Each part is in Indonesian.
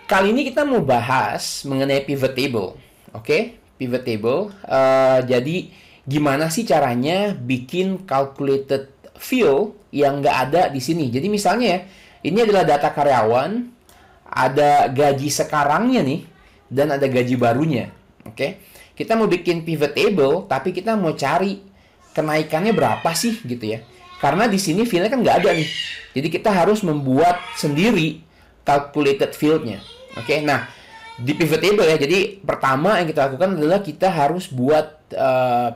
Kali ini kita mau bahas mengenai pivot table. Oke, pivot table. Jadi gimana sih caranya bikin calculated field yang nggak ada di sini? Jadi misalnya ya, ini adalah data karyawan, ada gaji sekarangnya nih, dan ada gaji barunya. Oke, kita mau bikin pivot table, tapi kita mau cari kenaikannya berapa sih gitu ya? Karena di sini fieldnya kan nggak ada nih. Jadi kita harus membuat sendiri calculated field-nya. Oke, nah di pivot table ya. Jadi pertama yang kita lakukan adalah kita harus buat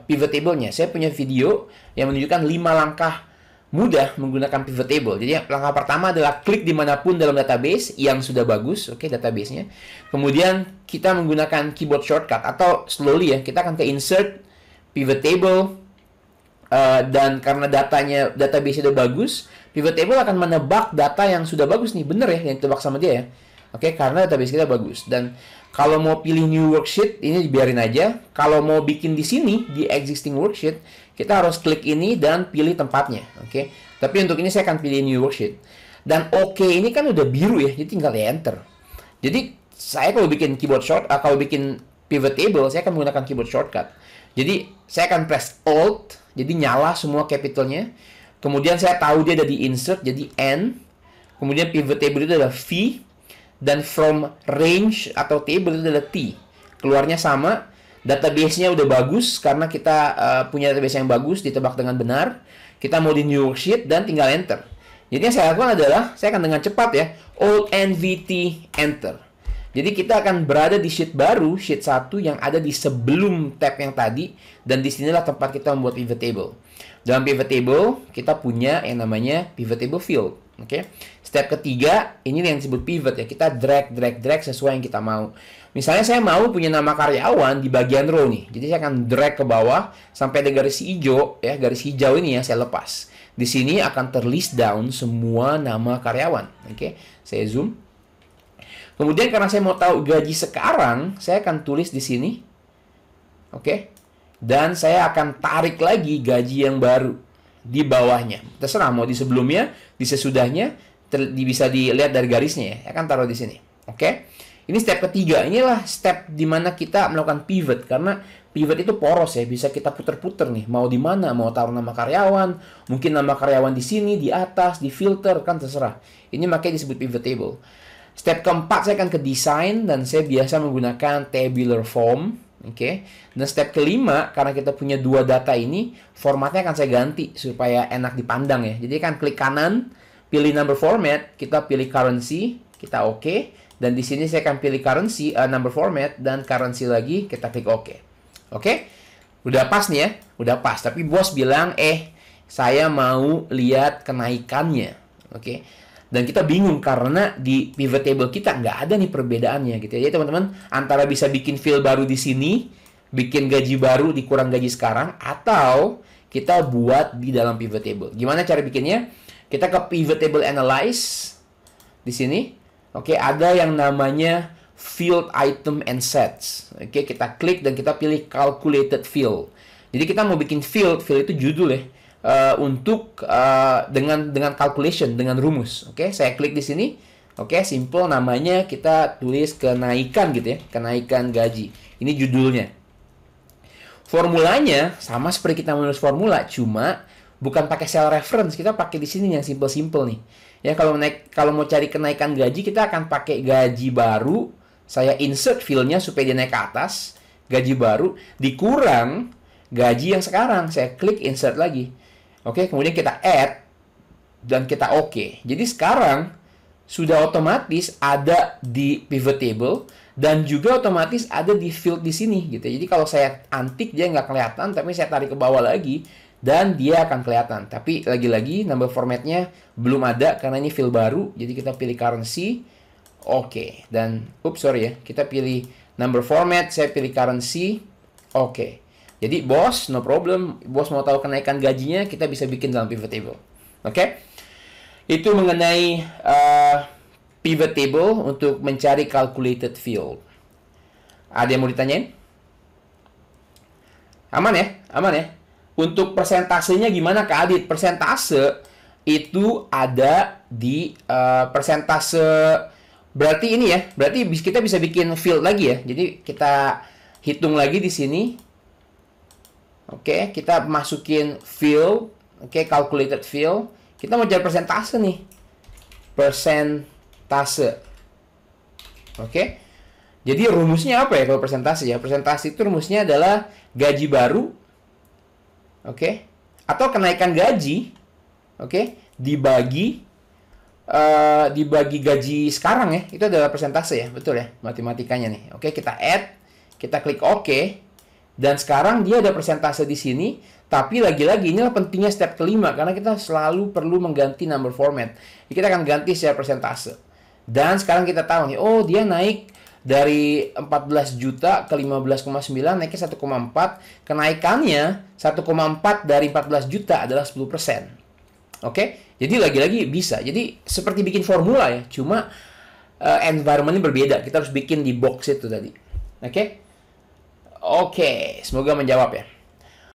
pivot table-nya. Saya punya video yang menunjukkan 5 langkah mudah menggunakan pivot table. Jadi langkah pertama adalah klik dimanapun dalam database yang sudah bagus, oke, database-nya. Kemudian kita menggunakan keyboard shortcut atau slowly ya, kita akan ke insert pivot table. Dan karena database udah bagus, pivot table akan menebak data yang sudah bagus nih, bener ya yang ditebak sama dia ya. Oke, karena database kita bagus. Dan kalau mau pilih new worksheet, ini dibiarin aja. Kalau mau bikin di sini, di existing worksheet, kita harus klik ini dan pilih tempatnya. Oke, tapi untuk ini saya akan pilih new worksheet. Dan oke, ini kan udah biru ya, jadi tinggal di enter. Jadi saya kalau bikin kalau bikin pivot table, saya akan menggunakan keyboard shortcut. Jadi saya akan press Alt, jadi nyala semua capitalnya. Kemudian saya tahu dia ada di insert, jadi N. Kemudian pivot table itu adalah V. Dan from range atau table itu adalah T. Keluarnya sama. Database-nya udah bagus karena kita punya database yang bagus, ditebak dengan benar. Kita mau di new worksheet dan tinggal enter. Jadi yang saya lakukan adalah saya akan dengan cepat ya, Alt NVT enter. Jadi kita akan berada di sheet baru, sheet 1 yang ada di sebelum tab yang tadi, dan disinilah tempat kita membuat pivot table. Dalam pivot table kita punya yang namanya pivot table field. Oke. Step ketiga, ini yang disebut pivot ya. Kita drag sesuai yang kita mau. Misalnya saya mau punya nama karyawan di bagian row nih. Jadi saya akan drag ke bawah sampai ada garis hijau ya, garis hijau ini ya saya lepas. Di sini akan terlist down semua nama karyawan. Oke. Saya zoom. Kemudian karena saya mau tahu gaji sekarang, saya akan tulis di sini. Oke. Dan saya akan tarik lagi gaji yang baru di bawahnya. Terserah mau di sebelumnya, di sesudahnya, bisa dilihat dari garisnya ya. Saya akan taruh di sini. Oke. Ini step ketiga. Inilah step di mana kita melakukan pivot, karena pivot itu poros ya, bisa kita puter-puter nih. Mau di mana? Mau taruh nama karyawan, mungkin nama karyawan di sini, di atas, di filter, kan terserah. Ini makanya disebut pivot table. Step keempat saya akan ke design dan saya biasa menggunakan tabular form. Oke. Dan step kelima, karena kita punya dua data ini, formatnya akan saya ganti supaya enak dipandang ya. Jadi kan klik kanan, pilih number format, kita pilih currency, kita oke. Dan di sini saya akan pilih currency, number format, dan currency lagi, kita klik oke. Oke? Udah pas nih ya? Udah pas. Tapi bos bilang, saya mau lihat kenaikannya. Oke? Dan kita bingung karena di pivot table kita nggak ada nih perbedaannya gitu ya. Jadi teman-teman antara bisa bikin field baru di sini, bikin gaji baru dikurang gaji sekarang, atau kita buat di dalam pivot table. Gimana cara bikinnya? Kita ke pivot table analyze di sini. Oke, ada yang namanya field item and sets. Oke, kita klik dan kita pilih calculated field. Jadi kita mau bikin field itu judul ya. Dengan calculation, dengan rumus. Oke, saya klik di sini. Oke, simple, namanya kita tulis kenaikan gitu ya, kenaikan gaji. Ini judulnya. Formulanya sama seperti kita menulis formula, cuma bukan pakai cell reference, kita pakai di sini yang simple-simple nih. Ya, kalau mau cari kenaikan gaji, kita akan pakai gaji baru. Saya insert field-nya supaya dia naik ke atas, gaji baru dikurang gaji yang sekarang. Saya klik insert lagi. Oke, kemudian kita add dan kita oke. Jadi sekarang sudah otomatis ada di pivot table dan juga otomatis ada di field di sini gitu. Jadi kalau saya antik dia nggak kelihatan, tapi saya tarik ke bawah lagi dan dia akan kelihatan. Tapi lagi-lagi number formatnya belum ada karena ini field baru. Jadi kita pilih currency, oke. Dan kita pilih number format, saya pilih currency, oke. Jadi bos, no problem. Bos mau tahu kenaikan gajinya, kita bisa bikin dalam pivot table. Oke? Itu mengenai pivot table untuk mencari calculated field. Ada yang mau ditanyain? Aman ya? Aman ya? Untuk persentasenya gimana Kak Adit? Persentase itu ada di persentase Berarti ini ya, berarti kita bisa bikin field lagi ya. Jadi kita hitung lagi di sini. Oke, kita masukin field. Oke, calculated field. Kita mau cari persentase nih. Persentase. Oke. Jadi rumusnya apa ya kalau persentase ya? Persentase itu rumusnya adalah gaji baru. Oke. Atau kenaikan gaji. Oke, dibagi gaji sekarang ya, itu adalah persentase ya, betul ya matematikanya nih. Oke, kita add, kita klik OK, dan sekarang dia ada persentase di sini. Tapi lagi-lagi inilah pentingnya step kelima, karena kita selalu perlu mengganti number format. Jadi kita akan ganti secara persentase. Dan sekarang kita tahu nih, oh dia naik dari 14 juta ke 15,9, naiknya 1,4. Kenaikannya 1,4 dari 14 juta adalah 10%. Oke, jadi lagi-lagi bisa. Jadi seperti bikin formula ya, cuma environment-nya berbeda. Kita harus bikin di box itu tadi. Oke, semoga menjawab ya.